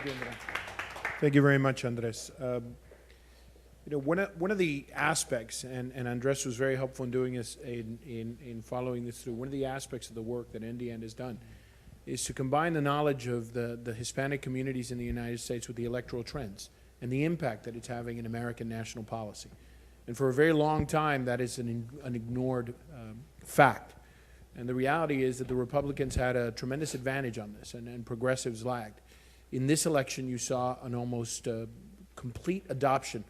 Thank you, Andres. Thank you very much, Andres. One of the aspects, and Andres was very helpful in doing this, in following this through, one of the aspects of the work that NDN has done is to combine the knowledge of the Hispanic communities in the United States with the electoral trends and the impact that it's having in American national policy. And for a very long time, that is an ignored fact. And the reality is that the Republicans had a tremendous advantage on this, and progressives lagged. In this election, you saw an almost complete adoption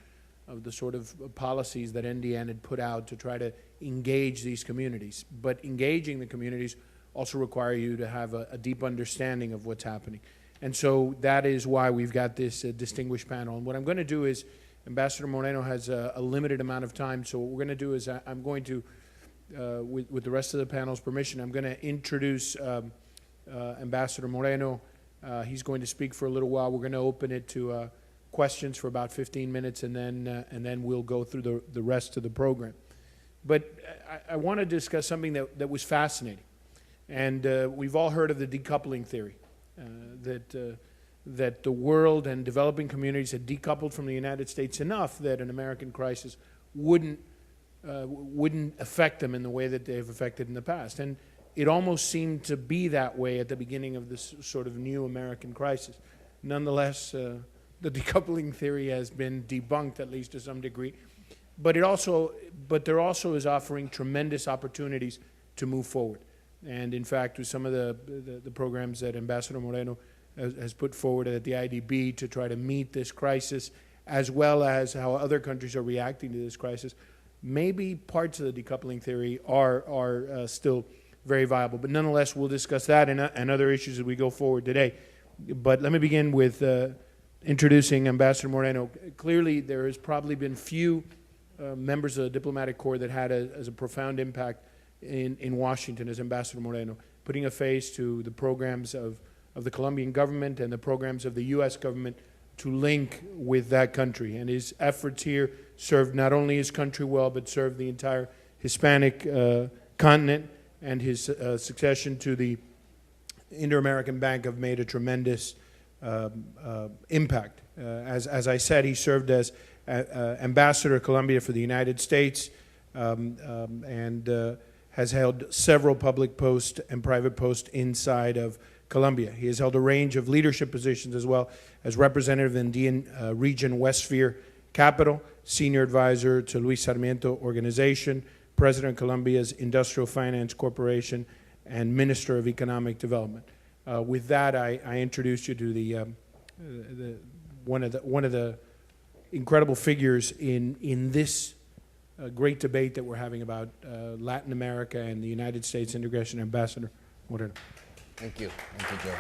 of the sort of policies that NDN had put out to try to engage these communities. But engaging the communities also require you to have a deep understanding of what's happening. And so that is why we've got this distinguished panel. And what I'm going to do is, Ambassador Moreno has a limited amount of time, so what we're going to do is I'm going to, with the rest of the panel's permission, I'm going to introduce Ambassador Moreno. He's going to speak for a little while. We're going to open it to questions for about 15 minutes, and then we'll go through the rest of the program. But I want to discuss something that was fascinating. And we've all heard of the decoupling theory, that the world and developing communities had decoupled from the United States enough that an American crisis wouldn't affect them in the way that they've affected in the past. And it almost seemed to be that way at the beginning of this sort of new American crisis. Nonetheless, the decoupling theory has been debunked, at least to some degree. But there also is offering tremendous opportunities to move forward. And in fact, with some of the programs that Ambassador Moreno has put forward at the IDB to try to meet this crisis, as well as how other countries are reacting to this crisis, maybe parts of the decoupling theory are still very viable. But nonetheless, we'll discuss that and other issues as we go forward today. But let me begin with introducing Ambassador Moreno. Clearly, there has probably been few members of the diplomatic corps that had as a profound impact in Washington as Ambassador Moreno, putting a face to the programs of the Colombian government and the programs of the U.S. government to link with that country. And his efforts here served not only his country well, but served the entire Hispanic continent, and his succession to the Inter-American Bank have made a tremendous impact. As I said, he served as Ambassador of Colombia for the United States, and has held several public posts and private posts inside of Colombia. He has held a range of leadership positions as well as representative in the region West Sphere Capital, senior advisor to Luis Sarmiento Organization, president of Colombia's Industrial Finance Corporation, and Minister of Economic Development. With that, I introduce you to one of the incredible figures in this great debate that we're having about Latin America and the United States integration, Ambassador Moreno. Thank you. Thank you, Joe.